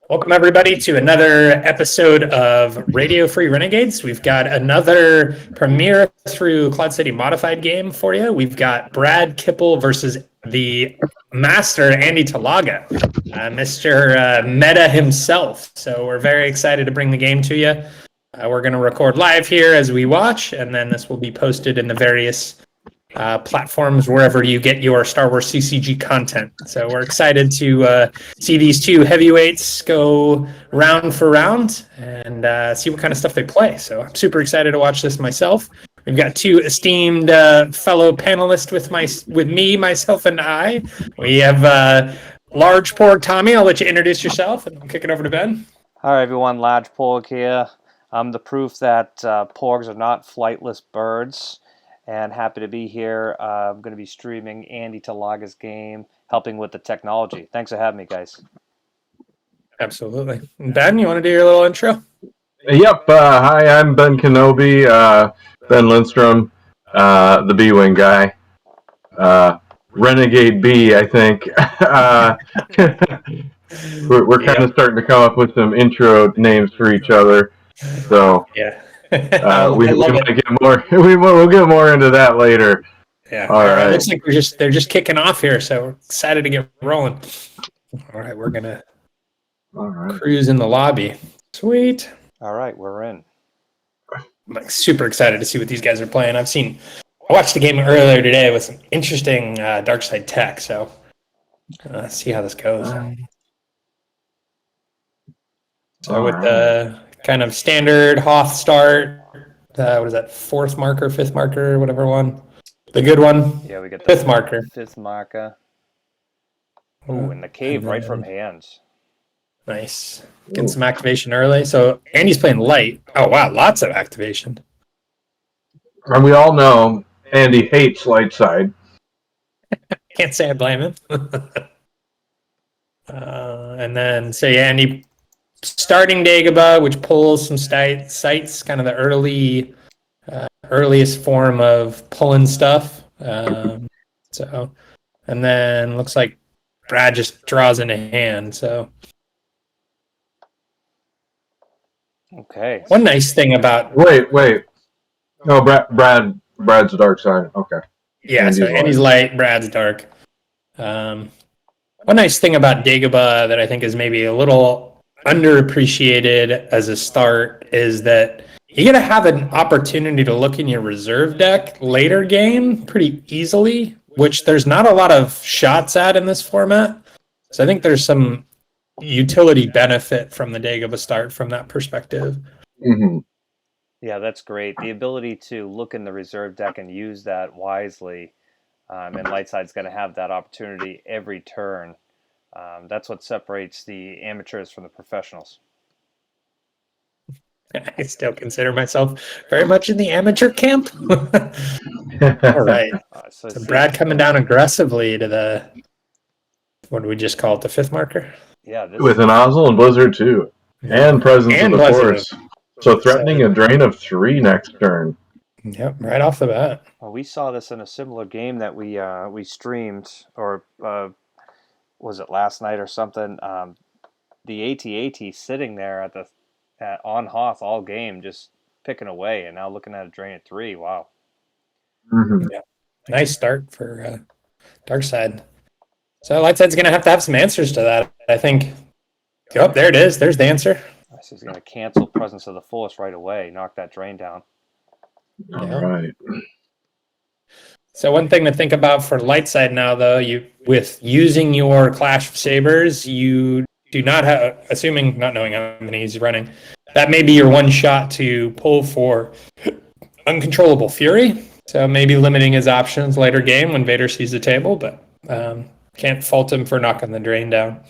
Welcome, everybody, to another episode of Radio Free Renegades. We've got another premiere through Cloud City Modified game for you. We've got Bkippel versus the master, andytalaga, Mr. Meta himself. So we're very excited to bring the game to you. We're going to record live here as we watch, and then this will be posted in the various platforms wherever you get your Star Wars CCG content. So we're excited to see these two heavyweights go round for round and see what kind of stuff they play. So I'm super excited to watch this myself. We've got two esteemed fellow panelists with me, myself, and I. We have Large Porg Tommy. I'll let you introduce yourself, and I'll kick it over to Ben. Hi everyone, Large Porg here. I'm the proof that porgs are not flightless birds. And happy to be here. I'm going to be streaming andytalaga's game, helping with the technology. Thanks for having me, guys. Absolutely. Ben, you want to do your little intro? Yep. Hi, I'm Ben Kenobi, Ben Lindstrom, the B-Wing guy. Renegade B, I think. We're kind of starting to come up with some intro names for each other. So yeah. We'll get more into that later. Yeah. All right. It looks like they're just kicking off here, so we're excited to get rolling. All right, we're gonna cruise in the lobby. Sweet. All right, we're in. I'm like super excited to see what these guys are playing. I watched the game earlier today with some interesting dark side tech, so let's see how this goes. So with the kind of standard Hoth start, what is that, fourth marker, fifth marker, whatever one? The good one? Yeah, we get the fifth marker. Fifth marker. Oh, in the cave, right from hands. Nice. Getting some activation early. So Andy's playing light. Oh, wow, lots of activation. And we all know Andy hates light side. Can't say I blame him. And then, so yeah, Andy starting Dagobah, which pulls some sites, kind of the earliest form of pulling stuff. And then looks like Brad just draws in a hand. So okay. One nice thing about wait. No, Brad's dark side. Okay. Yeah, so Andy's light, Brad's dark. One nice thing about Dagobah that I think is maybe a little underappreciated as a start is that you're going to have an opportunity to look in your reserve deck later game pretty easily, which there's not a lot of shots at in this format. So I think there's some utility benefit from the Dagobah start from that perspective. Mm-hmm. Yeah, that's great. The ability to look in the reserve deck and use that wisely, and Lightside's going to have that opportunity every turn. That's what separates the amateurs from the professionals. I still consider myself very much in the amateur camp. All right. So Brad coming down aggressively to the, what do we just call it, the fifth marker? Yeah. With an Ozzel and Blizzard too. And Presence of the Force. So threatening a drain of 3 next turn. Yep, right off the bat. Well, we saw this in a similar game that we streamed, or was it last night or something? The AT-AT sitting there on Hoth all game, just picking away, and now looking at a drain of 3. Wow. Mm-hmm. Yeah, nice start for dark side. So Lightside's going to have some answers to that, I think. Oh, there it is. There's the answer. So he's going to cancel Presence of the Force right away, knock that drain down. All right. So one thing to think about for Lightside now, though, with using your Clash of Sabers, you do not have, assuming not knowing how many he's running, that may be your one shot to pull for Uncontrollable Fury. So maybe limiting his options later game when Vader sees the table, but can't fault him for knocking the drain down.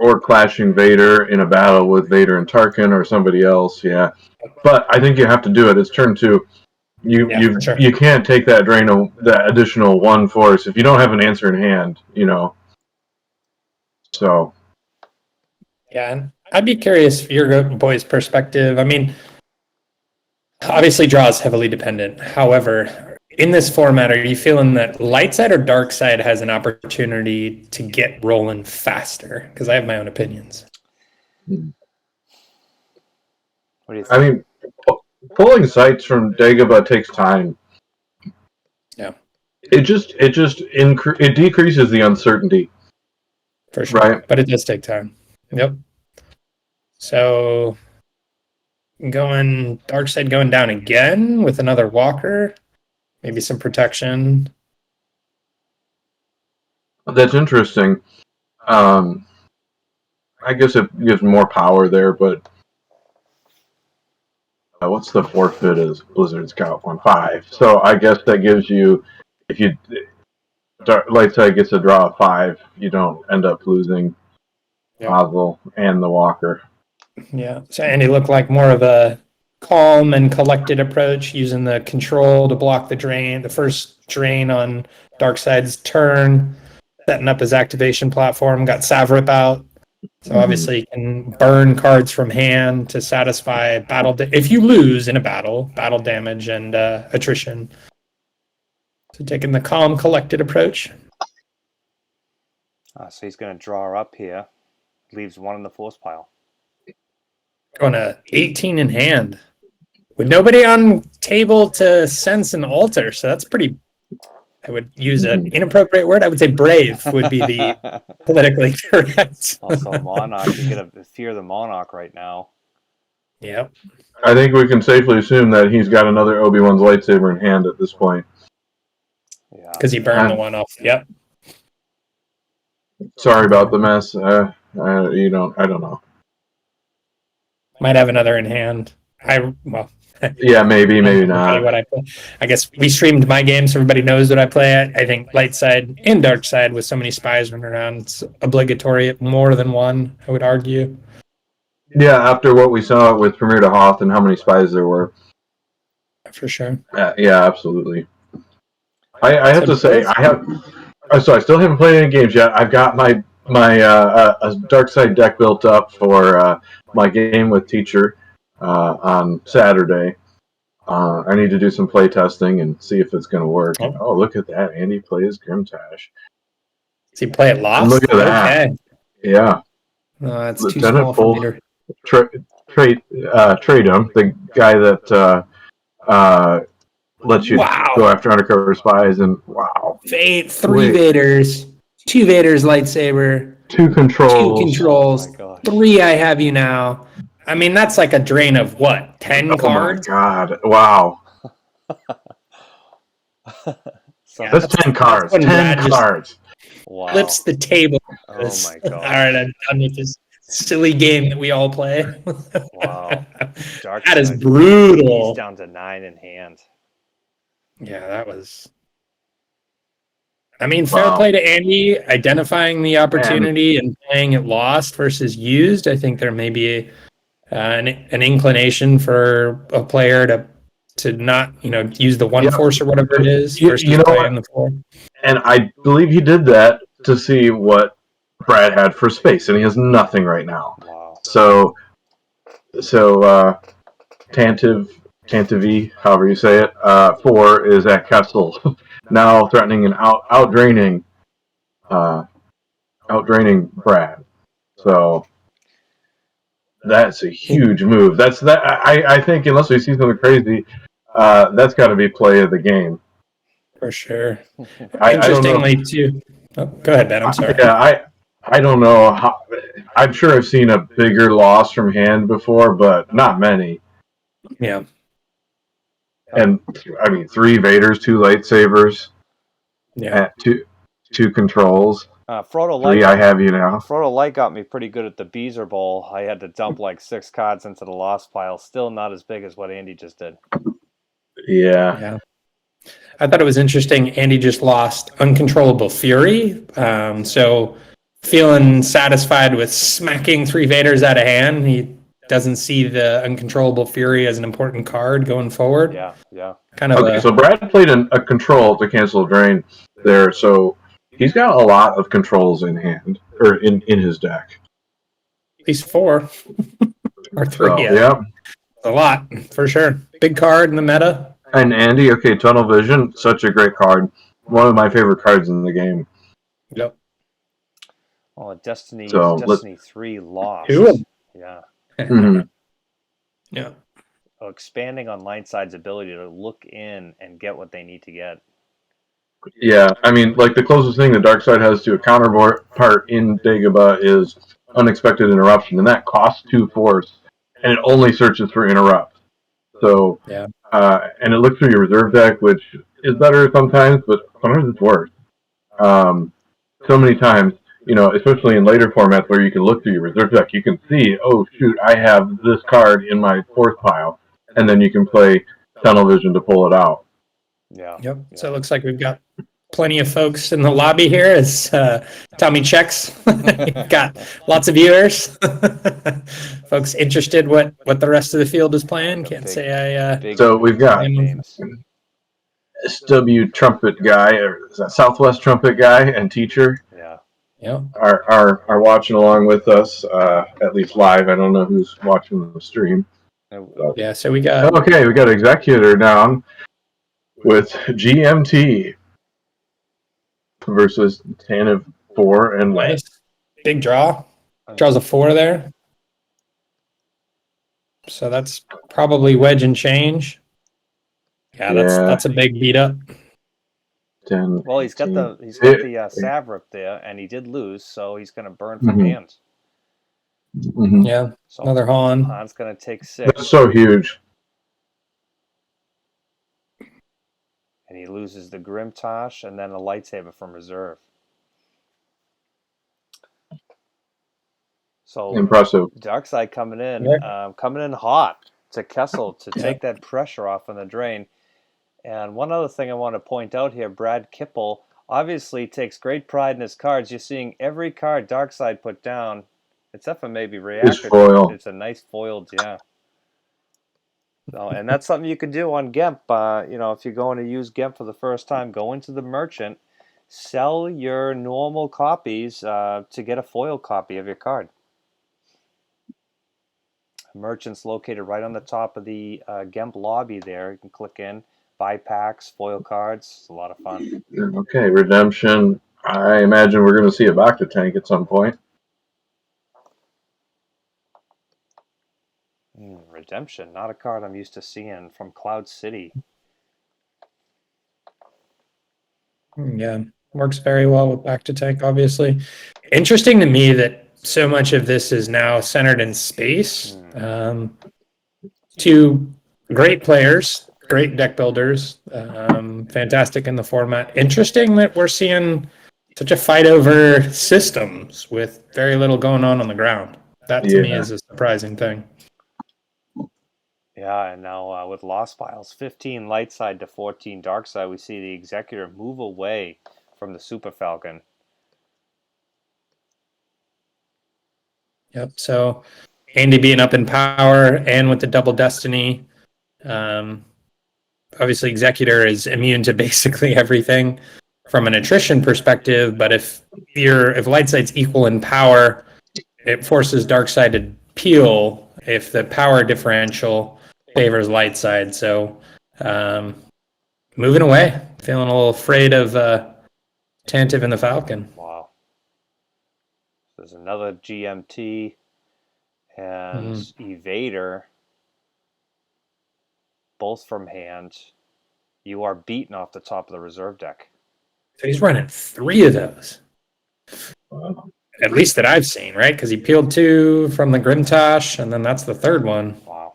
Or clashing Vader in a battle with Vader and Tarkin or somebody else, yeah. But I think you have to do it. It's turn 2. You can't take that drain of that additional 1 force if you don't have an answer in hand, So. Yeah, and I'd be curious your boys' perspective. I mean, obviously draw is heavily dependent. However, in this format, are you feeling that light side or dark side has an opportunity to get rolling faster? Because I have my own opinions. What do you think? I mean, pulling sites from Dagobah takes time. Yeah. It decreases the uncertainty. For sure. Right. But it does take time. Yep. So dark side going down again with another walker. Maybe some protection. That's interesting. I guess it gives more power there, but what's the forfeit is Blizzard's got 1/5. So I guess that gives you, if you light side gets a draw of 5, you don't end up losing Oswald and the walker. Yeah. So Andy looked like more of a calm and collected approach, using the control to block the first drain on Darkside's turn, setting up his activation platform, got Savrip out. So obviously you can burn cards from hand to satisfy if you lose in a battle damage and attrition. So taking the calm, collected approach. So he's going to draw up here. Leaves 1 in the force pile. Going to 18 in hand. With nobody on table to sense and alter. So that's pretty... I would use an inappropriate word. I would say brave would be the politically correct. Also, Monarch. You're going to fear the Monarch right now. Yep. I think we can safely assume that he's got another Obi-Wan's lightsaber in hand at this point. Yeah. Because he burned the one off. Yep. Sorry about the mess. I don't know. Might have another in hand. Yeah, maybe not. What I play. I guess we streamed my game, so everybody knows what I play at. I think light side and dark side with so many spies running around, it's obligatory at more than one, I would argue. Yeah, after what we saw with Premier de Hoth and how many spies there were. For sure. Yeah, absolutely. I have to say, I still haven't played any games yet. I've got my dark side deck built up for my game with Teacher on Saturday. I need to do some play testing and see if it's going to work. Oh, look at that. Andy plays Grimtash. Does he play it lost? Look at that. Okay. Yeah. It's too small for me to... Trade him, the guy that lets you go after undercover spies, and wow. 3 Vaders, 2 Vaders lightsaber, 2 controls. Oh 3 I have you now. I mean, that's like a drain of what, 10 cards? Oh my god! Wow. That's 10 cards. 10 cards. Wow. Flips the table. Oh my god! All right, I'm done with this silly game that we all play. Wow. That is brutal. He's down to 9 in hand. Yeah, that was... I mean, fair play to Andy, identifying the opportunity and playing it lost versus used. I think there may be an inclination for a player to not, use the one force or whatever it is versus play on the floor. And I believe he did that to see what Brad had for space, and he has nothing right now. Wow. So Tantivy, however you say it, 4 is at Kessel, now threatening and outdraining Brad. So that's a huge move. I think unless we see something crazy, that's got to be play of the game. For sure. Interestingly, too. Oh, go ahead, Ben. I'm sorry. Yeah, I don't know how. I'm sure I've seen a bigger loss from hand before, but not many. Yeah. And I mean, 3 Vaders, 2 lightsabers, two controls. Frodo 3 Light. I have you now. Frodo Light got me pretty good at the Beezer Bowl. I had to dump like 6 cards into the lost pile. Still not as big as what Andy just did. Yeah. I thought it was interesting. Andy just lost Uncontrollable Fury. So feeling satisfied with smacking 3 Vaders out of hand. He doesn't see the Uncontrollable Fury as an important card going forward. Yeah. So Brad played a control to cancel a drain there, so he's got a lot of controls in hand, or in his deck. At least 4. Or 3, Yeah. A lot, for sure. Big card in the meta. And Andy, Tunnel Vision, such a great card. One of my favorite cards in the game. Yep. Oh, Destiny 3 lost. Yeah. Mhm. Yeah. Expanding on Lineside's ability to look in and get what they need to get. Yeah, I mean, like the closest thing the dark side has to a counterpart in Dagobah is unexpected interruption, and that costs 2 force, and it only searches for interrupt. So, Yeah. And it looks through your reserve deck, which is better sometimes, but sometimes it's worse. So many times, especially in later formats where you can look through your reserve deck, you can see, oh shoot, I have this card in my force pile, and then you can play tunnel vision to pull it out. Yeah. Yep. So it looks like we've got plenty of folks in the lobby here as Tommy checks. We've got lots of viewers. Folks interested what the rest of the field is playing. Can't say I. So we've got names. SW trumpet guy, or is that Southwest trumpet guy and teacher? Yeah. Yeah. Are watching along with us, at least live. I don't know who's watching the stream. Yeah, so we got we got Executor down with GMT versus Tan of 4 and Wedge. nice big draw. Draws a 4 there. So that's probably wedge and change. Yeah, that's a big beat up. 10, Well, he's got 18. the Savrip there, and he did lose, so he's going to burn from hand. Mm-hmm. Yeah, So another Han. Han's going to take 6. That's so huge. And he loses the Grimtosh and then a lightsaber from reserve. So Impressive. Darkside coming in hot to Kessel to take that pressure off on the drain. And one other thing I want to point out here, Bkippel obviously takes great pride in his cards. You're seeing every card Darkside put down, except for maybe Reactor. Foil. It's a nice foiled, yeah. So, and that's something you can do on GIMP. If you're going to use GIMP for the first time, go into the merchant, sell your normal copies to get a foil copy of your card. Merchant's located right on the top of the GIMP lobby there. You can click in, buy packs, foil cards. It's a lot of fun. Okay, Redemption. I imagine we're going to see a Bacta tank at some point. Redemption, not a card I'm used to seeing from Cloud City. Yeah, works very well with back to tank, obviously. Interesting to me that so much of this is now centered in space. Two great players, great deck builders, fantastic in the format. Interesting that we're seeing such a fight over systems with very little going on the ground. That to me is a surprising thing. Yeah, and now with Lost Files, 15 light side to 14 dark side, we see the Executor move away from the Super Falcon. Yep, so Andy being up in power and with the double destiny. Obviously, Executor is immune to basically everything from an attrition perspective, but if light side's equal in power, it forces dark side to peel if the power differential favors light side. So moving away, feeling a little afraid of Tantive and the Falcon. Wow. There's another GMT and Evader, both from hand. You are beaten off the top of the reserve deck. So he's running 3 of those. At least that I've seen, right? Because he peeled 2 from the Grimtosh, and then that's the 3rd one. Wow.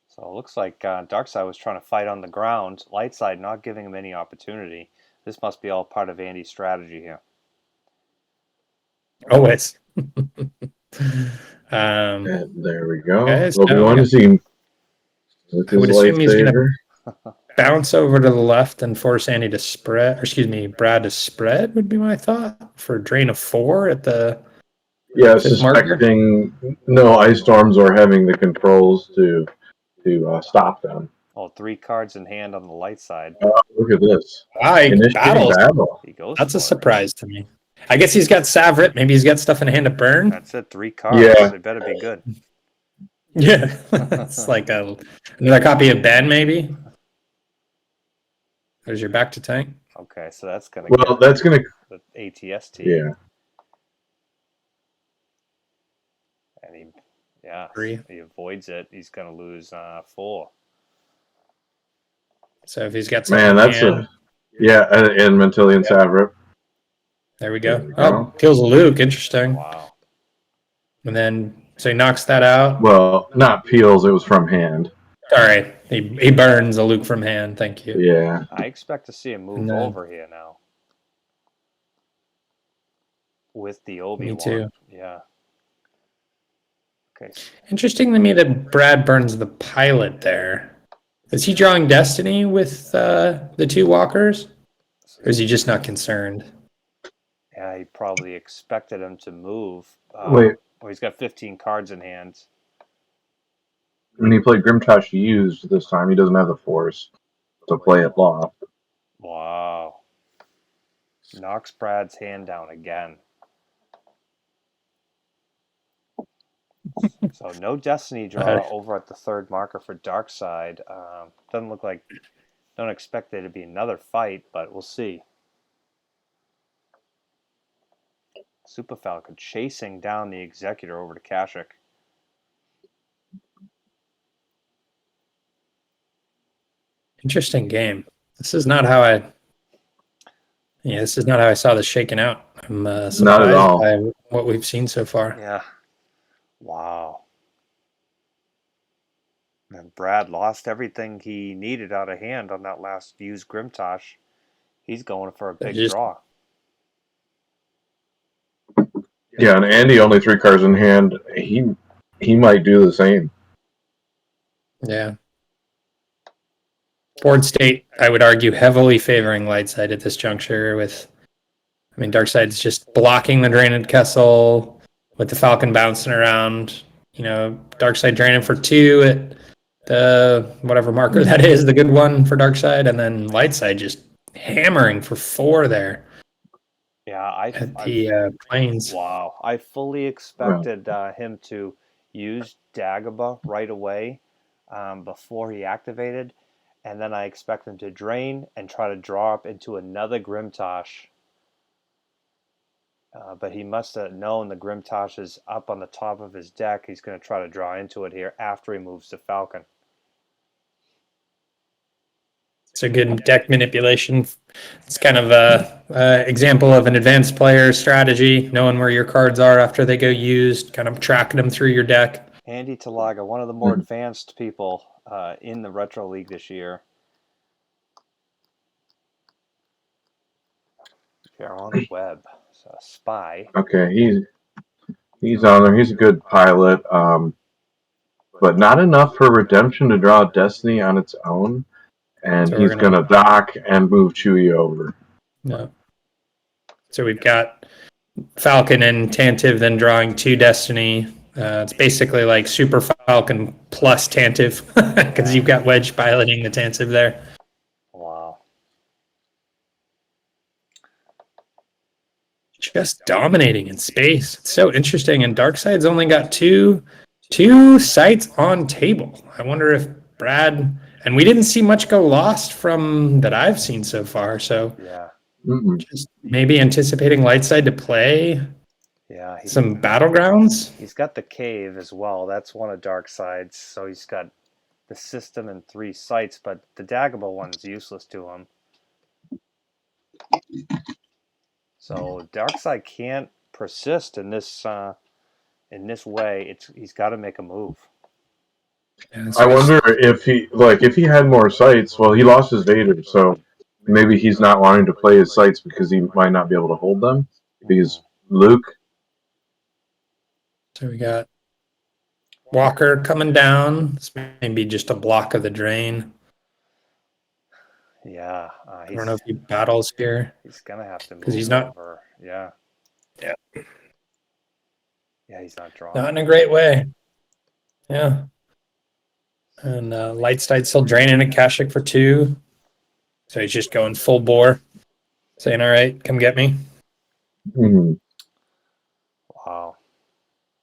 So it looks like Darkside was trying to fight on the ground. Lightside not giving him any opportunity. This must be all part of Andy's strategy here. Always. There we go. Guys, What we want to see. I would assume he's going to bounce over to the left and force Andy to spread, Brad to spread would be my thought for drain of 4 at the suspecting no ice storms or having the controls to stop them. Oh, 3 cards in hand on the light side. Look at this. Battle. He goes. That's a surprise to me. I guess he's got Savrit. Maybe he's got stuff in hand to burn. That's it. 3 cards. Yeah. They better be good. Yeah. It's like another copy of Ben, maybe. There's your back to tank. Okay, so that's going to that's going to the ATST. Yeah. And he 3. he avoids it. He's going to lose 4. So if he's got Man, that's and Mentilian Savrip. There we go. Oh, kills a Luke. Interesting. Wow. And then, so he knocks that out. Well, not peels. It was from hand. Sorry. He burns a Luke from hand. Thank you. Yeah. I expect to see him move over here now. With the Obi-Wan. Me too. Yeah. Okay. Interesting to me that Brad burns the pilot there. Is he drawing Destiny with the 2 walkers? Or is he just not concerned? Yeah, he probably expected him to move. Wait. Well, he's got 15 cards in hand. When he played Grimtosh used this time, he doesn't have the force to play it loft. Wow. Knocks Brad's hand down again. So no Destiny draw over at the 3rd marker for Darkside. Doesn't look like, don't expect there to be another fight, but we'll see. Super Falcon chasing down the Executor over to Kashyyyk. Interesting game. This is not how I saw this shaking out. I'm surprised not at all by what we've seen so far. Yeah. Wow. And Brad lost everything he needed out of hand on that last used Grimtosh. He's going for a big draw. Yeah, and Andy only 3 cards in hand. He might do the same. Yeah. Board state, I would argue, heavily favoring light side at this juncture. Dark side's just blocking the Drained Kessel with the Falcon bouncing around. Dark side draining for 2 at the whatever marker that is, the good one for dark side, and then light side just hammering for 4 there. Yeah, at the planes. Wow, I fully expected him to use Dagobah right away before he activated, and then I expect him to drain and try to draw up into another Grimtosh. But he must have known the Grimtosh is up on the top of his deck. He's going to try to draw into it here after he moves to Falcon. It's a good deck manipulation. It's kind of a example of an advanced player strategy, knowing where your cards are after they go used, kind of tracking them through your deck. Andy-Talaga, one of the more advanced people in the Retro League this year. If you're on the web, so Spy. Okay, he's on there. He's a good pilot, but not enough for Redemption to draw Destiny on its own. And so he's going to dock and move Chewie over. No. So we've got Falcon and Tantive then drawing 2 Destiny. It's basically like Super Falcon plus Tantive because you've got Wedge piloting the Tantive there. Wow. Just dominating in space. It's so interesting. And Darkside's only got two sites on table. I wonder if Brad... And we didn't see much go lost from that I've seen so far. So yeah, just maybe anticipating light side to play some battlegrounds. He's got the cave as well. That's one of Darkside's. So he's got the system and 3 sites, but the Dagobah one's useless to him. So Darkside can't persist in this way. He's got to make a move. Yeah, I wonder if he had more sites. Well, he lost his Vader, so maybe he's not wanting to play his sites because he might not be able to hold them. Because Luke. So we got Walker coming down. This may be just a block of the drain. Yeah, I don't know if he battles here. He's gonna have to move because he's not over. Yeah, he's not drawing. Not in a great way. Yeah. And Lightside still draining a Kashyyyk for 2. So he's just going full bore. Saying, all right, come get me. Mm-hmm. Wow.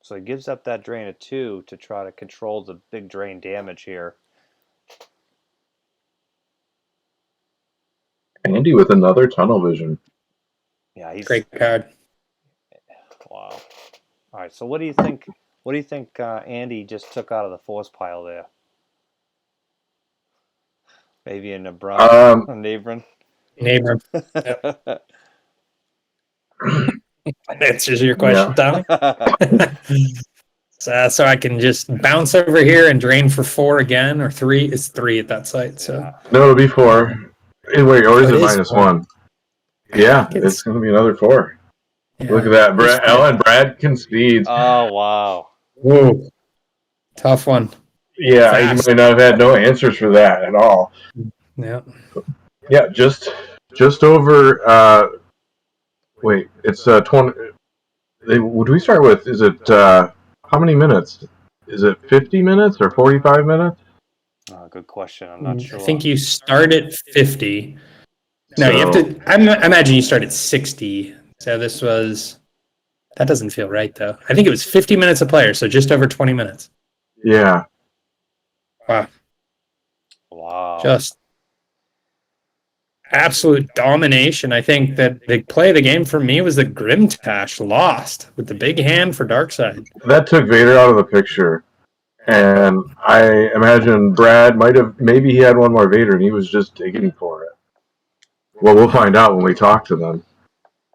So he gives up that drain of 2 to try to control the big drain damage here. Andy with another tunnel vision. Yeah, he's great card. Wow. All right, so what do you think What do you think Andy just took out of the force pile there? Maybe in Nebraska, Nabron. Yep. Answers your question, Tommy. So I can just bounce over here and drain for 4 again, or 3. It's 3 at that site. So no, it'll be 4. Wait, or is it minus 1? Yeah, it's going to be another 4. Yeah. Look at that, Brad. Ellen, Brad concedes. Oh wow! Whoa, tough one. Yeah, he might not have had no answers for that at all. Yeah. Yeah, just over. Wait, it's 20. Would we start with? Is it how many minutes? Is it 50 minutes or 45 minutes? Oh, good question. I'm not sure. I think you start at 50. No, you have to. I imagine you start at 60. So this was. That doesn't feel right, though. I think it was 50 minutes a player, so just over 20 minutes. Yeah. Wow. Just absolute domination. I think that the play of the game for me was that Grimtash lost with the big hand for Darkside. That took Vader out of the picture. And I imagine Brad maybe he had one more Vader and he was just digging for it. Well, we'll find out when we talk to them.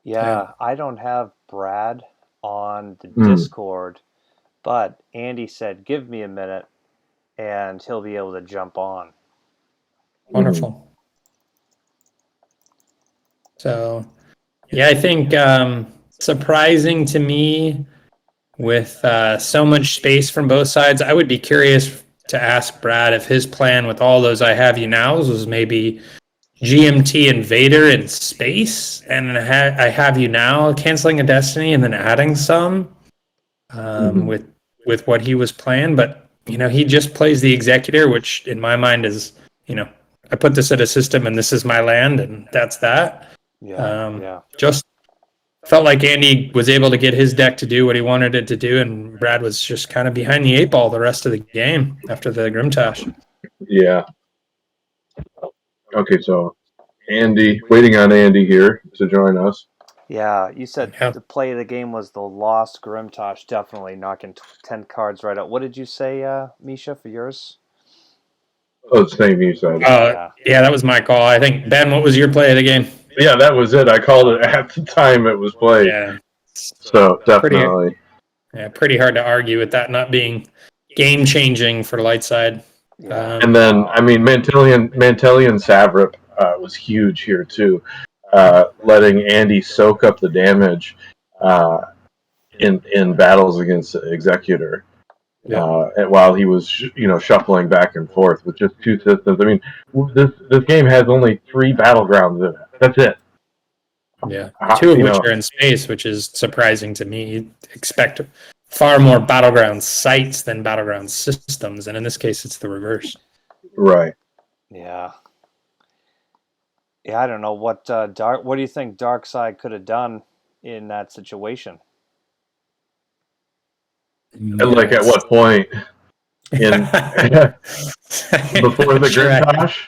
Yeah, I don't have Brad on the Discord, but Andy said, give me a minute and he'll be able to jump on. Wonderful. So, yeah, I think surprising to me with so much space from both sides. I would be curious to ask Brad if his plan with all those I have you nows was maybe GMT and Vader in space, and I have you now canceling a Destiny and then adding some with what he was planned. But he just plays the Executor, which in my mind is I put this at a system and this is my land and that's that. Just felt like Andy was able to get his deck to do what he wanted it to do, and Brad was just kind of behind the 8 ball the rest of the game after the Grimtash. Yeah. Okay, so Andy, waiting on Andy here to join us. Yeah, you said the play of the game was the lost Grimtash, definitely knocking 10 cards right out. What did you say, Misha, for yours? Oh, the same you said. Yeah, that was my call. I think, Ben, what was your play of the game? Yeah, that was it. I called it at the time it was played. Yeah. So, definitely. Pretty hard to argue with that not being game-changing for Lightside. Yeah. And then, I mean, Mantelian Savrip was huge here, too. Letting Andy soak up the damage in battles against Executor. While he was, shuffling back and forth with just 2 systems. I mean, this game has only 3 battlegrounds in it. That's it. Yeah, 2 of which are in space, which is surprising to me. You'd expect far more battleground sites than battleground systems, and in this case, it's the reverse. Right. Yeah. Yeah, I don't know what do you think Darkside could have done in that situation? Like at what point? Before the Grimtash?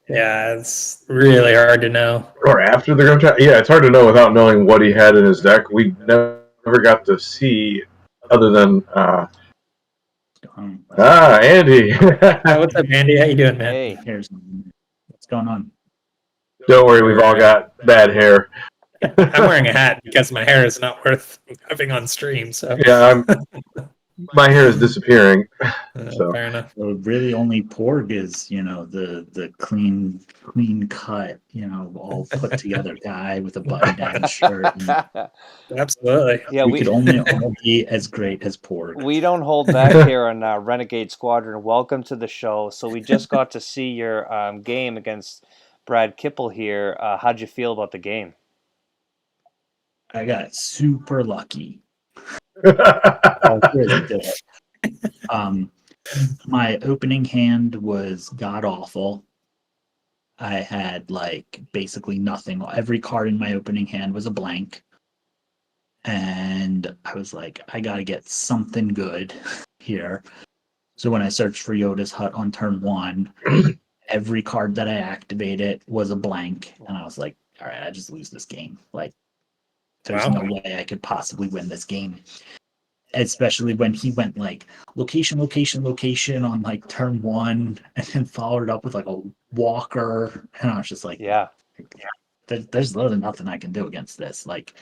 Yeah, it's really hard to know. Or after the Grimtash? Yeah, it's hard to know without knowing what he had in his deck. We never got to see other than Andy. What's up, Andy? How you doing, man? Hey. What's going on? Don't worry, we've all got bad hair. I'm wearing a hat because my hair is not worth having on stream. So yeah, my hair is disappearing. So. Fair enough. So really, only Porg is the clean cut, all put together guy with a button down shirt. Absolutely. Yeah, we could only all be as great as Porg. We don't hold back here on Renegade Squadron. Welcome to the show. So we just got to see your game against Bkippel here. How'd you feel about the game? I got super lucky. My opening hand was god awful. I had basically nothing. Every card in my opening hand was a blank. And I was like, I gotta get something good here. So when I searched for Yoda's Hut on turn 1, every card that I activated was a blank. And I was like, all right, I just lose this game. There's no way I could possibly win this game. especially when he went like location on like turn 1 and then followed it up with like a walker, and I was just like, Yeah. There's literally nothing I can do against this. Like,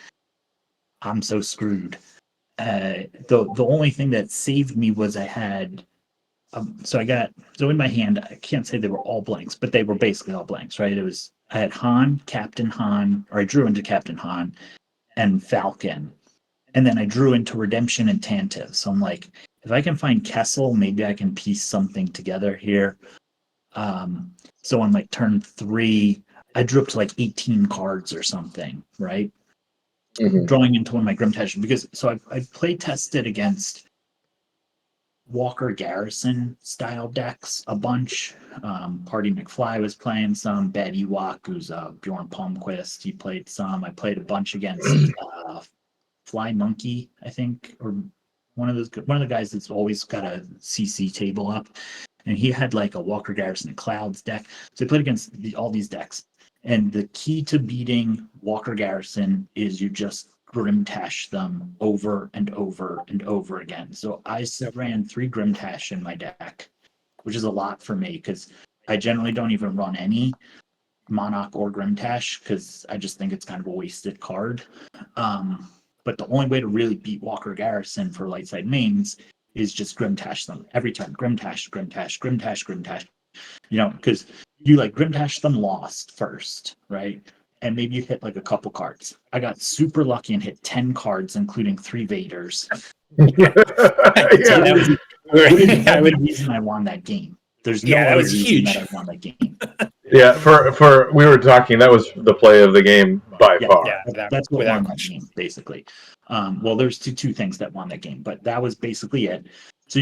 I'm so screwed. The only thing that saved me was I had so in my hand, I can't say they were all blanks, but they were basically all blanks, right? I had Captain Han, or I drew into Captain Han and Falcon, and then I drew into Redemption and Tantive. So I'm like, if I can find Kessel, maybe I can piece something together here. So on like turn 3, I drew up to like 18 cards or something, right? Mm-hmm. Drawing into one of my Grimtash, because so I play tested against Walker Garrison style decks a bunch. Party McFly was playing some. Bad Ewok, who's Bjorn Palmquist, he played some. I played a bunch against Fly Monkey, I think, or one of the guys that's always got a CC table up, and he had like a Walker Garrison and Clouds deck. So I played against all these decks, and the key to beating Walker Garrison is you just Grimtash them over and over and over again. So I ran 3 Grimtash in my deck, which is a lot for me because I generally don't even run any Monarch or Grimtash because I just think it's kind of a wasted card. But the only way to really beat Walker Garrison for light side mains is just Grimtash them every turn. Grimtash. You know, because you like Grimtash them lost first, right? And maybe you hit like a couple cards. I got super lucky and hit 10 cards, including 3 Vaders. Yeah. That was the reason I won that game. There's no other reason huge. that I won that game. Yeah, for we were talking, that was the play of the game by far. Yeah, That's what without won that question. game, basically. Well, there's two things that won that game, but that was basically it. So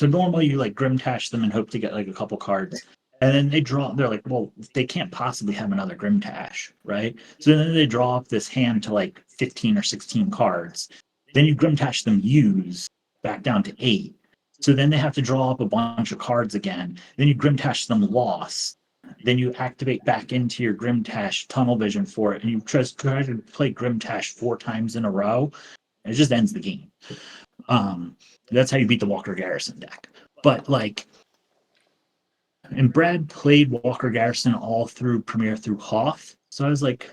normally you like Grimtash them and hope to get like a couple cards. And then they're like, well, they can't possibly have another Grimtash, right? So then they draw up this hand to like 15 or 16 cards. Then you Grimtash them use back down to 8. So then they have to draw up a bunch of cards again. Then you Grimtash them loss. Then you activate back into your Grimtash tunnel vision for it, and you just try to play Grimtash 4 times in a row. And it just ends the game. That's how you beat the Walker Garrison deck. But like, and Brad played Walker Garrison all through Premier through Hoth. So I was like,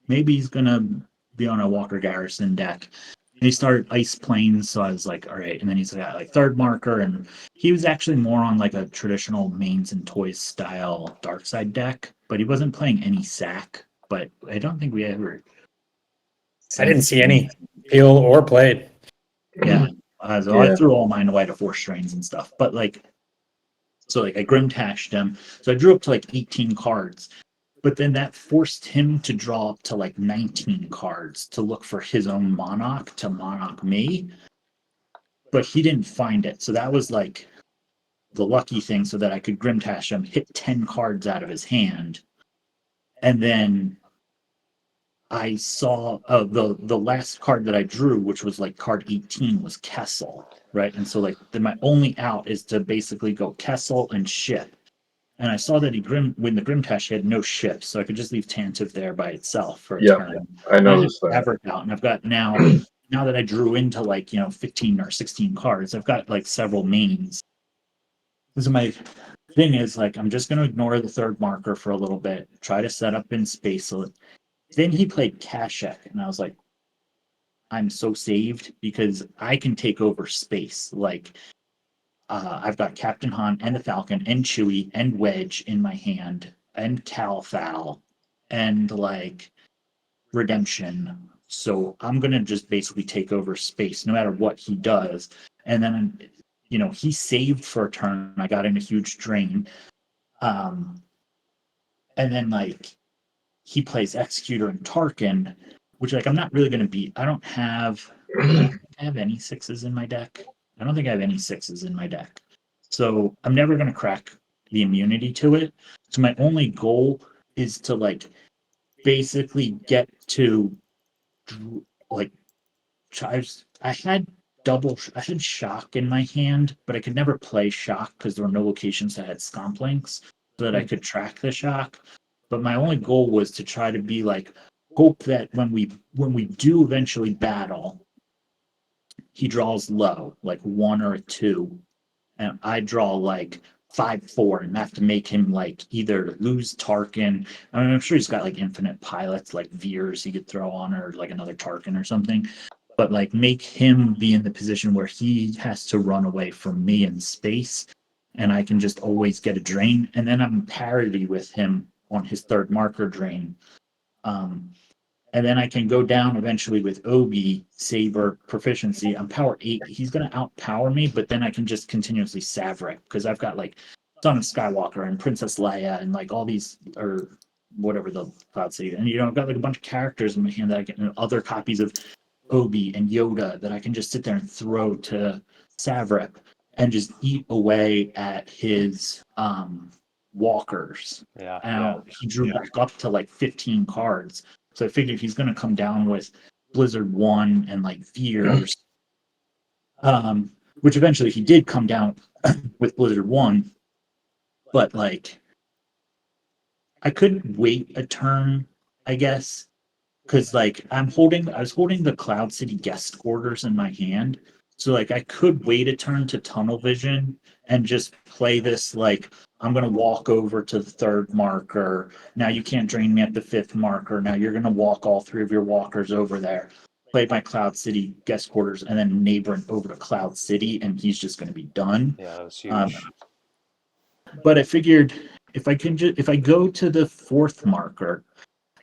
maybe he's gonna be on a Walker Garrison deck. And he started Ice Plains, so I was like, all right. And then he's got like third marker, and he was actually more on like a traditional mains and toys style dark side deck, but he wasn't playing any sack. But I don't think we ever. I didn't see any peel or played. Yeah. So I threw all mine away to 4 strains and stuff. But like, so like I Grimtashed him. So I drew up to like 18 cards. But then that forced him to draw up to like 19 cards to look for his own Monarch to Monarch me. But he didn't find it. So that was like the lucky thing, so that I could Grimtash him, hit 10 cards out of his hand. And then I saw the last card that I drew, which was like card 18, was Kessel, right? And so like my only out is to basically go Kessel and ship. And I saw that when the Grimtash, he had no ships, so I could just leave Tantive there by itself for a turn. I noticed that. Out, and I've got now that I drew into like 15 or 16 cards, I've got like several mains. So my thing is like I'm just going to ignore the third marker for a little bit, try to set up in space. So then he played Kashek, and I was like, I'm so saved because I can take over space. Like, I've got Captain Han and the Falcon and Chewie and Wedge in my hand and Calfal and like Redemption. So I'm going to just basically take over space no matter what he does. And then, he saved for a turn. I got in a huge drain. And then like he plays Executor and Tarkin, which like I'm not really going to beat. I don't have any 6s in my deck. I don't think I have any 6s in my deck. So I'm never going to crack the immunity to it. So my only goal is to like basically get to like I had shock in my hand, but I could never play shock because there were no locations that had scomp links so that I could track the shock. But my only goal was to try to be like hope that when we do eventually battle, he draws low, like 1 or a 2, and I draw like 5-4, and have to make him like either lose Tarkin. I mean, I'm sure he's got like infinite pilots, like Veers he could throw on, or like another Tarkin or something. But like make him be in the position where he has to run away from me in space, and I can just always get a drain, and then I'm parity with him on his third marker drain. And then I can go down eventually with Obi, Saber, Proficiency. I'm power 8. He's going to outpower me, but then I can just continuously Savrik because I've got like Son of Skywalker and Princess Leia and like all these, or whatever the Cloud City. And, I've got like a bunch of characters in my hand that I can, other copies of Obi and Yoda that I can just sit there and throw to Savrik and just eat away at his walkers. He drew back up to like 15 cards. So I figured he's going to come down with Blizzard 1 and like Veers, which eventually he did come down with Blizzard 1. But like, I could wait a turn, I guess, because like I was holding the Cloud City guest quarters in my hand. So like I could wait a turn to tunnel vision and just play this like I'm gonna walk over to the third marker. Now you can't drain me at the 5th marker. Now you're gonna walk all 3 of your walkers over there. Play my Cloud City guest quarters and then neighbor over to Cloud City, and he's just gonna be done. Yeah, that was huge. But I figured if I go to the 4th marker,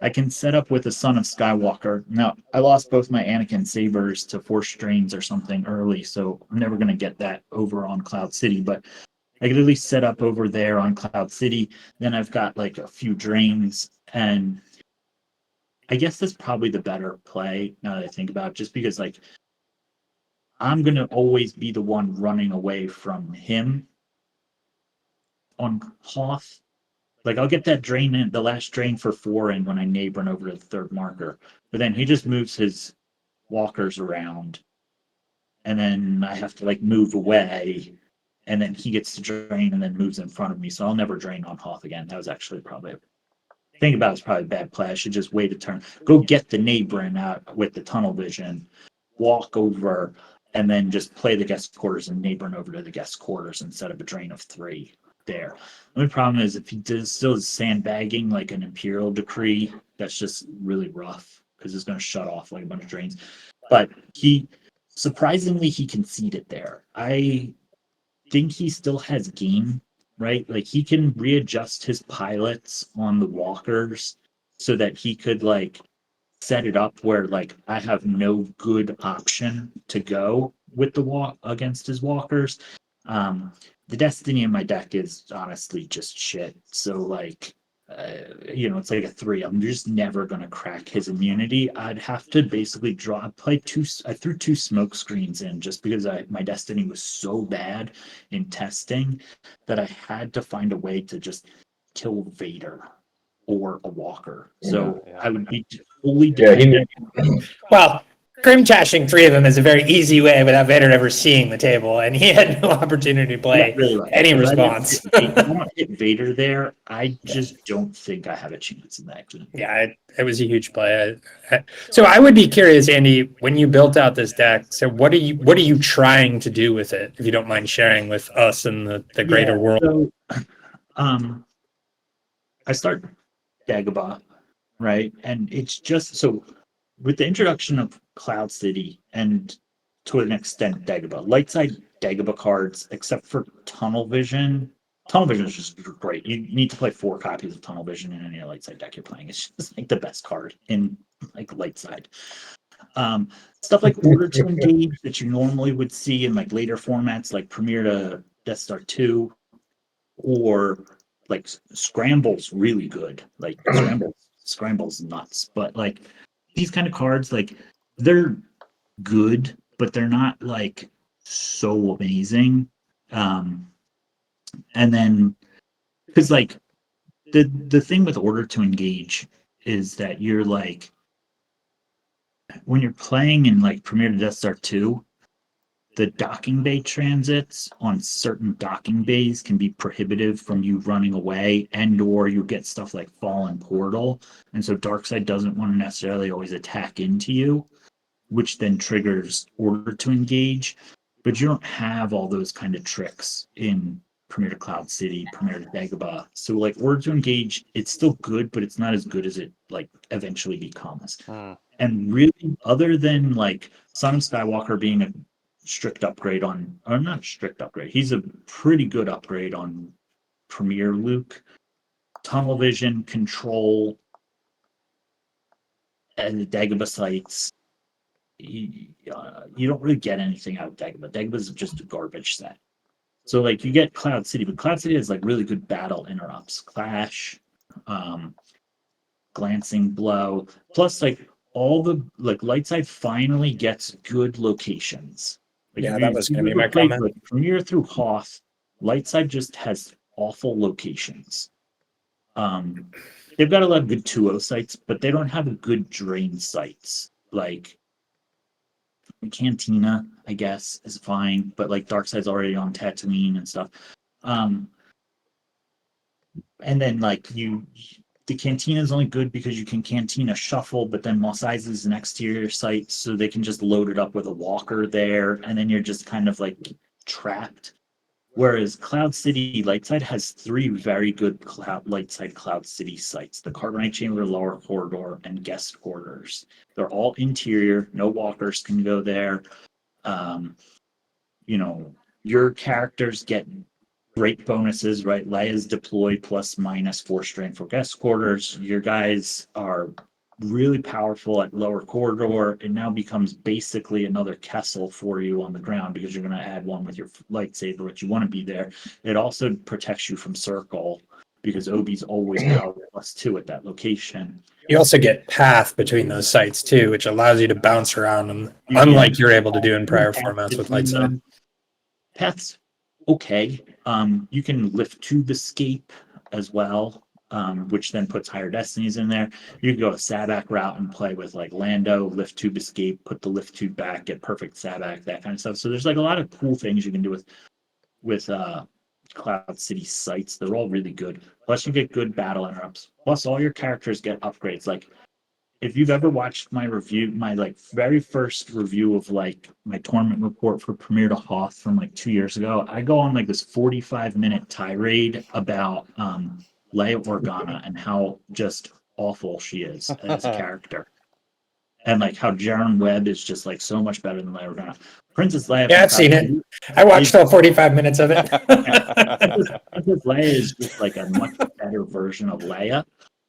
I can set up with the Son of Skywalker. Now, I lost both my Anakin sabers to Force Strains or something early, so I'm never going to get that over on Cloud City, but I could at least set up over there on Cloud City. Then I've got like a few drains, and I guess that's probably the better play now that I think about it, just because like I'm going to always be the one running away from him on Hoth. Like I'll get that drain in, the last drain for 4 in when I neighbor over to the 3rd marker. But then he just moves his walkers around. And then I have to like move away. And then he gets to drain and then moves in front of me. So I'll never drain on Hoth again. That was actually probably think about it's probably a bad play. I should just wait a turn. Go get the neighboring out with the tunnel vision, walk over, and then just play the guest quarters and neighboring over to the guest quarters instead of a drain of 3. There. The only problem is if he still is sandbagging like an Imperial Decree, that's just really rough because it's going to shut off like a bunch of drains. But he surprisingly he conceded there. I think he still has game, right? Like he can readjust his pilots on the walkers so that he could like set it up where like I have no good option to go with the walk against his walkers. The Destiny in my deck is honestly just shit. So like, it's like a 3. I'm just never gonna crack his immunity. I'd have to basically I threw 2 smoke screens in just because my Destiny was so bad in testing that I had to find a way to just kill Vader or a walker. So I would be fully dependent. Well, Grim Chashing 3 of them is a very easy way without Vader ever seeing the table, and he had no opportunity to play any response. I don't hit Vader there. I just don't think I have a chance in that game. Yeah, it was a huge play. So I would be curious, Andy, when you built out this deck. So what are you trying to do with it? If you don't mind sharing with us and the greater world. So, I start Dagobah, right, and it's just so. With the introduction of Cloud City and to an extent Dagobah, light side Dagobah cards, except for Tunnel Vision. Tunnel Vision is just great. You need to play 4 copies of Tunnel Vision in any light side deck you're playing. It's just like the best card in like light side. Stuff like Order to Engage that you normally would see in like later formats like Premiere to Death Star 2, or like Scramble's really good. Like Scramble's nuts, but like these kind of cards, like they're good, but they're not like so amazing. And then because like the thing with Order to Engage is that you're like when you're playing in like Premiere to Death Star 2, the docking bay transits on certain docking bays can be prohibitive from you running away, and or you get stuff like Fallen Portal, and so Darkseid doesn't want to necessarily always attack into you. which then triggers Order to Engage. But you don't have all those kind of tricks in Premier to Cloud City, Premier to Dagobah. So like Order to Engage, it's still good, but it's not as good as it like eventually becomes. And really, other than like Son of Skywalker being a strict upgrade on, or not strict upgrade, he's a pretty good upgrade on Premier Luke. Tunnel vision, control, and the Dagobah sites. You don't really get anything out of Dagobah. Dagobah is just a garbage set. So like you get Cloud City, but Cloud City has like really good battle interrupts, clash, glancing blow, plus like all the like light side finally gets good locations. Like, yeah, that was going to be my comment. Like, from here through Hoth, light side just has awful locations. They've got a lot of good 2-0 sites, but they don't have good drain sites. Like Cantina, I guess, is fine, but like Darkside's already on Tatooine and stuff. And then like the Cantina is only good because you can Cantina shuffle, but then Mos Eisley is an exterior site, so they can just load it up with a walker there, and then you're just kind of like trapped. Whereas Cloud City Lightside has 3 very good Lightside Cloud City sites: the Carbonite Chamber, Lower Corridor, and Guest Quarters. They're all interior. No walkers can go there. Your characters get great bonuses, right? Leia's deploy plus minus 4 strength for Guest Quarters. Your guys are really powerful at Lower Corridor. It now becomes basically another Kessel for you on the ground because you're going to add 1 with your lightsaber, which you want to be there. It also protects you from Circle because Obi's always power plus 2 at that location. You also get path between those sites too, which allows you to bounce around them, unlike you're able to do in prior formats with lightside. Path's okay. You can lift tube escape as well, which then puts higher destinies in there. You can go a Sabak route and play with like Lando, lift tube escape, put the lift tube back, get perfect Sabak, that kind of stuff. So there's like a lot of cool things you can do with Cloud City sites. They're all really good. Plus you get good battle interrupts. Plus all your characters get upgrades. Like if you've ever watched my review, my like very first review of like my tournament report for Premier to Hoth from like 2 years ago, I go on like this 45-minute tirade about Leia Organa and how just awful she is as a character. And like how Jaren Webb is just like so much better than Leia Organa. Princess Leia. Yeah, I've seen it. I watched all 45 minutes of it. Princess Leia is just like a much better version of Leia.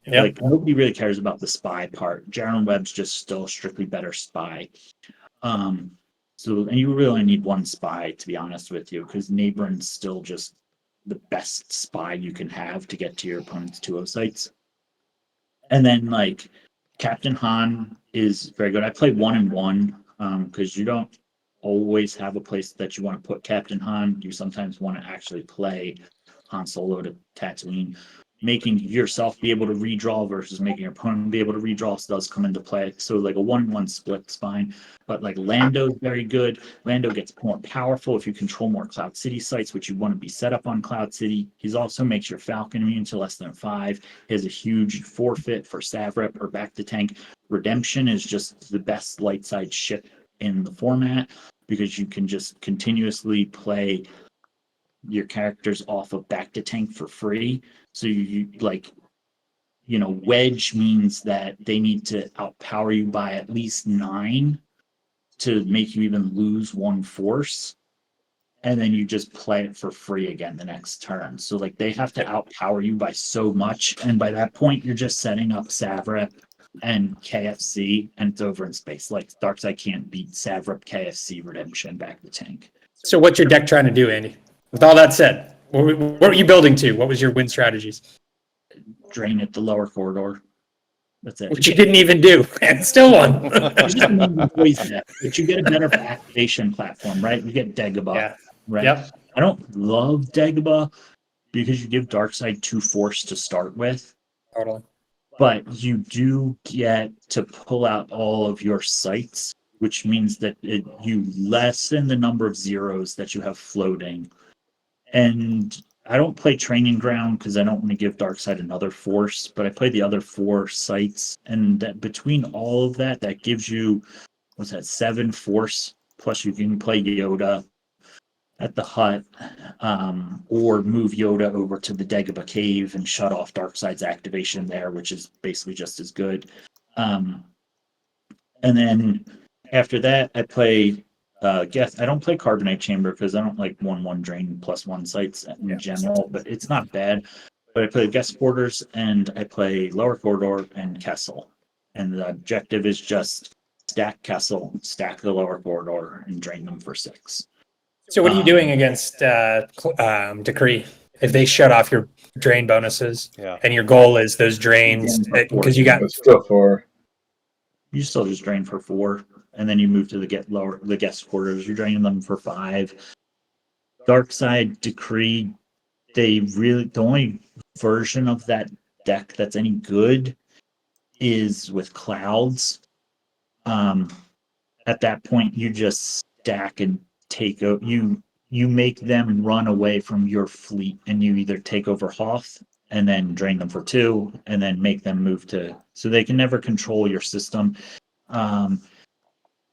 Yep. Like nobody really cares about the spy part. Jaren Webb's just still a strictly better spy. And you really only need 1 spy, to be honest with you, because Nabrin's still just the best spy you can have to get to your opponent's 2-0 sites. And then like Captain Han is very good. I play 1-1 because you don't always have a place that you want to put Captain Han. You sometimes want to actually play Han Solo to Tatooine. Making yourself be able to redraw versus making your opponent be able to redraw does come into play. So like a 1-1 split is fine. But like Lando's very good. Lando gets more powerful if you control more Cloud City sites, which you want to be set up on Cloud City. He also makes your Falcon immune to less than 5. He has a huge forfeit for Savrep or back to tank. Redemption is just the best light side ship in the format because you can just continuously play your characters off of back to tank for free. So you like, Wedge means that they need to outpower you by at least 9 to make you even lose 1 force. And then you just play it for free again the next turn. So like they have to outpower you by so much. And by that point, you're just setting up Savrep and KFC and it's over in space. Like Darkseid can't beat Savrep, KFC, Redemption, back to tank. So what's your deck trying to do, Andy? With all that said, what were you building to? What was your win strategies? Drain at the Lower Corridor. That's it. Which you didn't even do, and still won. But you get a better activation platform, right? You get Dagobah, right? Yep. I don't love Dagobah because you give Darkseid 2 force to start with. Totally. But you do get to pull out all of your sites, which means that you lessen the number of zeros that you have floating. And I don't play Training Ground because I don't want to give Darkseid another force, but I play the other 4 sites. And that between all of that, that gives you what's that, 7 force, plus you can play Yoda at the hut, or move Yoda over to the Dagobah cave and shut off Darkseid's activation there, which is basically just as good. And then after that, I play I don't play Carbonite Chamber because I don't like 1/1 drain +1 sites in general, but it's not bad. But I play Guest Quarters and I play Lower Corridor and Kessel. And the objective is just stack Kessel, stack the Lower Corridor, and drain them for 6. So what are you doing against Decree if they shut off your drain bonuses? Yeah. And your goal is those drains because you got It's still 4. You still just drain for 4, and then you move to the Guest Quarters. You're draining them for 5. Darkside Decree, the only version of that deck that's any good is with Clouds. At that point, you just stack and take you make them run away from your fleet, and you either take over Hoth and then drain them for 2, and then make them move to, so they can never control your system.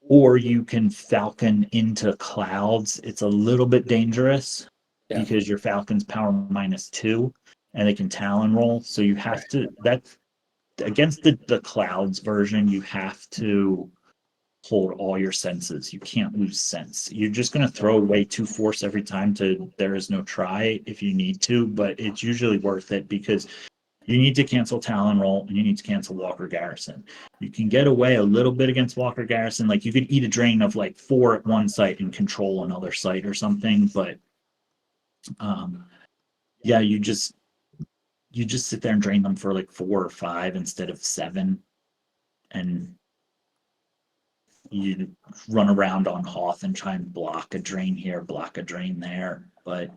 Or you can Falcon into Clouds. It's a little bit dangerous because your Falcon's power -2, and they can Talon roll. So you have to, that's against the Clouds version, you have to hold all your senses. You can't lose sense. You're just going to throw away 2 force every time to there is no try if you need to, but it's usually worth it because you need to cancel Talon roll and you need to cancel Walker Garrison. You can get away a little bit against Walker Garrison. Like you could eat a drain of like 4 at one site and control another site or something, but yeah, you just sit there and drain them for like 4 or 5 instead of 7, and you run around on Hoth and try and block a drain here, block a drain there, but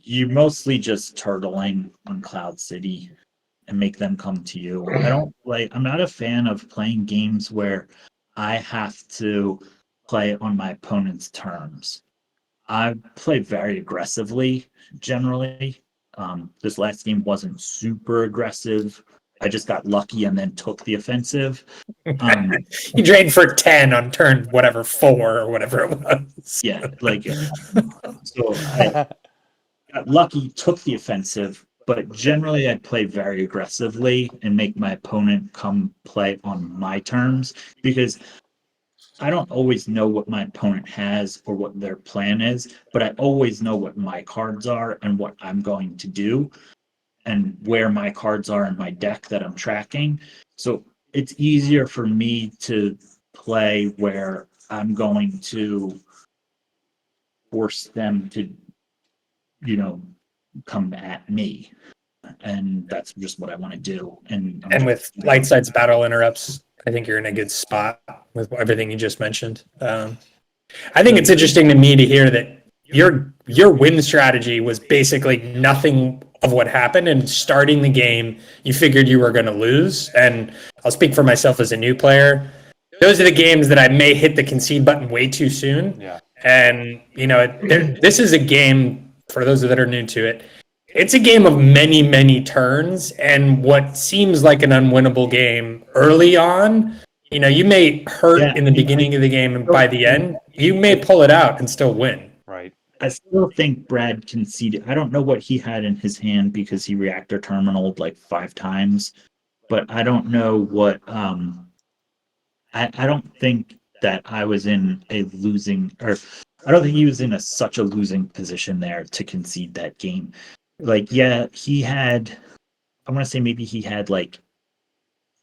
you're mostly just turtling on Cloud City and make them come to you. I'm not a fan of playing games where I have to play on my opponent's terms. I play very aggressively generally. This last game wasn't super aggressive. I just got lucky and then took the offensive. You drained for 10 on turn whatever 4 or whatever it was. Yeah, like so I got lucky, took the offensive, but generally I play very aggressively and make my opponent come play on my terms because I don't always know what my opponent has or what their plan is, but I always know what my cards are and what I'm going to do and where my cards are in my deck that I'm tracking. So it's easier for me to play where I'm going to force them to, come at me. And that's just what I want to do. And with light sides battle interrupts, I think you're in a good spot with everything you just mentioned. I think it's interesting to me to hear that your win strategy was basically nothing of what happened, and starting the game, you figured you were going to lose. And I'll speak for myself as a new player. Those are the games that I may hit the concede button way too soon. Yeah. And, this is a game, for those that are new to it, it's a game of many, many turns, and what seems like an unwinnable game early on, you may hurt in the beginning of the game, and by the end, you may pull it out and still win. Right. I still think Brad conceded. I don't know what he had in his hand because he reactor terminaled like 5 times, but I don't know what. I don't think that I was in a losing, or I don't think he was in such a losing position there to concede that game. Like, yeah, he had. I want to say maybe he had like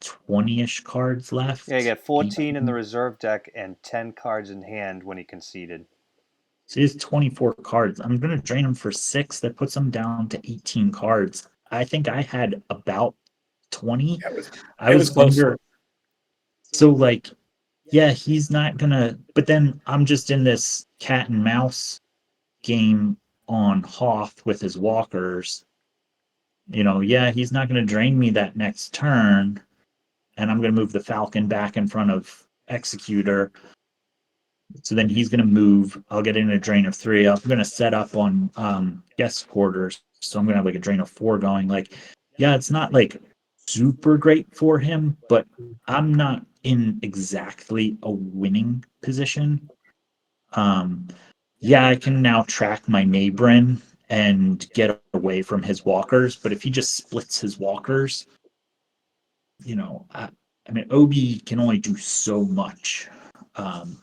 20-ish cards left. Yeah, he got 14 in the reserve deck and 10 cards in hand when he conceded. So he has 24 cards. I'm going to drain him for 6. That puts him down to 18 cards. I think I had about 20. I was close. under. So, like, yeah, he's not going to. But then I'm just in this cat and mouse game on Hoth with his walkers. Yeah, he's not going to drain me that next turn. And I'm going to move the Falcon back in front of Executor. So then he's going to move. I'll get in a drain of 3. I'm going to set up on Guest Quarters. So I'm going to have like a drain of 4 going. Like, yeah, it's not like super great for him, but I'm not in exactly a winning position. Yeah, I can now track my neighborin and get away from his walkers, but if he just splits his walkers, I mean, Obi can only do so much, and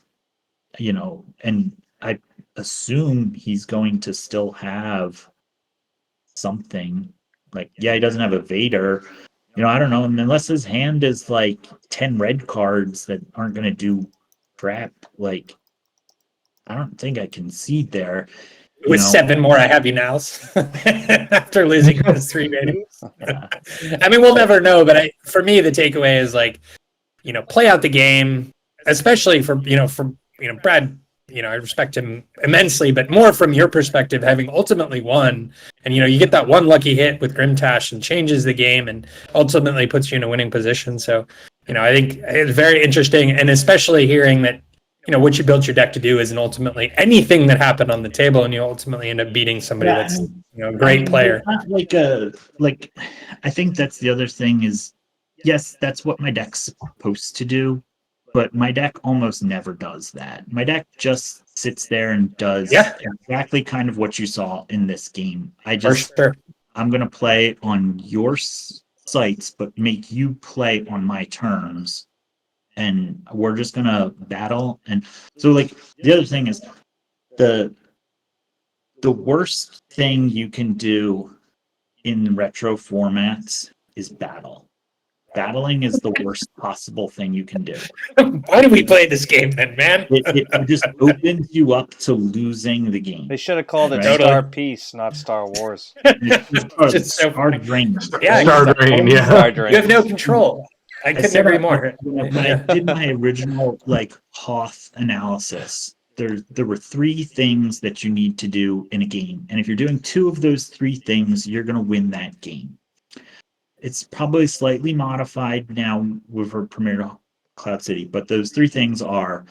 I assume he's going to still have something. Like, yeah, he doesn't have a Vader. I don't know, unless his hand is like 10 red cards that aren't going to do crap. Like, I don't think I concede there. With 7 more I have you now after losing those 3 ratings. Yeah. I mean, we'll never know, but for me, the takeaway is like, play out the game, especially for Brad. I respect him immensely, but more from your perspective, having ultimately won, and you get that one lucky hit with Grimtash and changes the game, and ultimately puts you in a winning position. So, I think it's very interesting, and especially hearing that what you built your deck to do isn't ultimately anything that happened on the table, and you ultimately end up beating somebody that's a great player. Not like I think that's the other thing is, yes, that's what my deck's supposed to do, but my deck almost never does that. My deck just sits there and does exactly kind of what you saw in this game. I'm going to play on your sites, but make you play on my terms. And we're just going to battle. And so, like, the other thing is the worst thing you can do in retro formats is battle. Battling is the worst possible thing you can do. Why do we play this game then, man? It just opens you up to losing the game. They should have called it Right? Star Peace, not Star Wars. Just so Star Drain. Yeah, Star Drain, yeah. Star Drain. You have no control. I couldn't agree more. When I did my original Hoth analysis, there were 3 things that you need to do in a game, and if you're doing 2 of those 3 things, you're going to win that game. It's probably slightly modified now with our Premier Cloud City, but those 3 things are: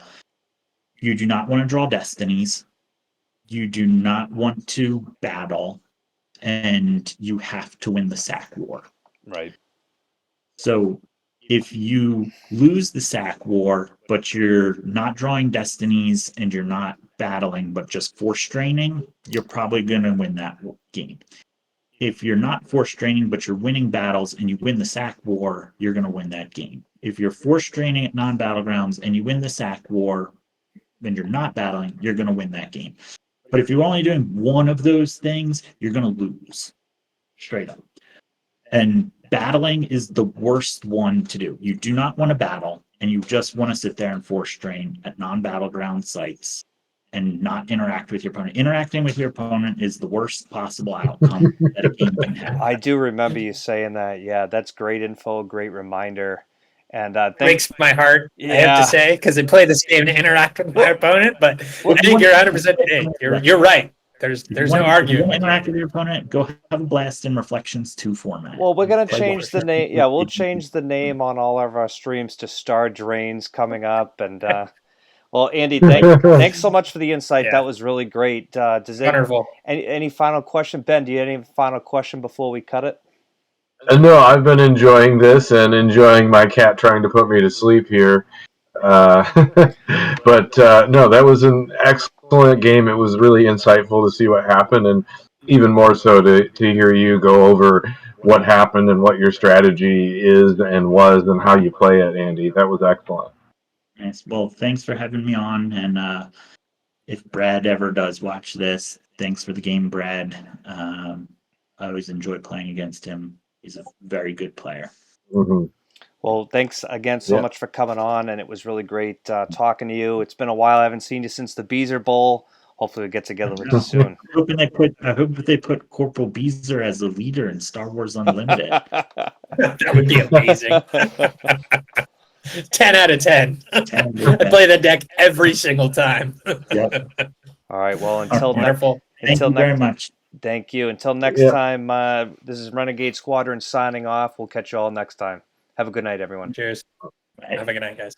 you do not want to draw destinies, you do not want to battle, and you have to win the sack war. Right. So if you lose the sack war, but you're not drawing destinies and you're not battling, but just force straining, you're probably going to win that game. If you're not force straining, but you're winning battles and you win the sack war, you're going to win that game. If you're force straining at non-battlegrounds and you win the sack war, then you're not battling, you're going to win that game. But if you're only doing one of those things, you're going to lose. Straight up. And battling is the worst one to do. You do not want to battle, and you just want to sit there and force strain at non-battleground sites and not interact with your opponent. Interacting with your opponent is the worst possible outcome that a game can have. I do remember you saying that. Yeah, that's great info, great reminder. And breaks my heart, I have to say, because I play this game to interact with my opponent, but I think you're 100% you're right. There's no arguing. Interact with your opponent. Go have a blast in Reflections 2 format. Well, we're gonna change the name. Yeah, we'll change the name on all of our streams to Star Drains coming up. And well, Andy, thanks so much for the insight. That was really great. Wonderful. Any final question, Ben? Do you have any final question before we cut it? No, I've been enjoying this and enjoying my cat trying to put me to sleep here. But no, that was an excellent game. It was really insightful to see what happened, and even more so to hear you go over what happened and what your strategy is and was and how you play it, Andy. That was excellent. Nice. Well, thanks for having me on. And if Brad ever does watch this, thanks for the game, Brad. I always enjoy playing against him. He's a very good player. Mm-hmm. Well, thanks again so much for coming on, and it was really great talking to you. It's been a while. I haven't seen you since the Beezer Bowl. Hopefully we'll get together with you soon. I hope they put Corporal Beezer as a leader in Star Wars Unlimited. That would be amazing. 10 out of 10. I play the deck every single time. Yep. All right. Well, until wonderful. Thank you very much. Thank you. Until next time, this is Renegade Squadron signing off. We'll catch you all next time. Have a good night, everyone. Cheers. Have a good night, guys.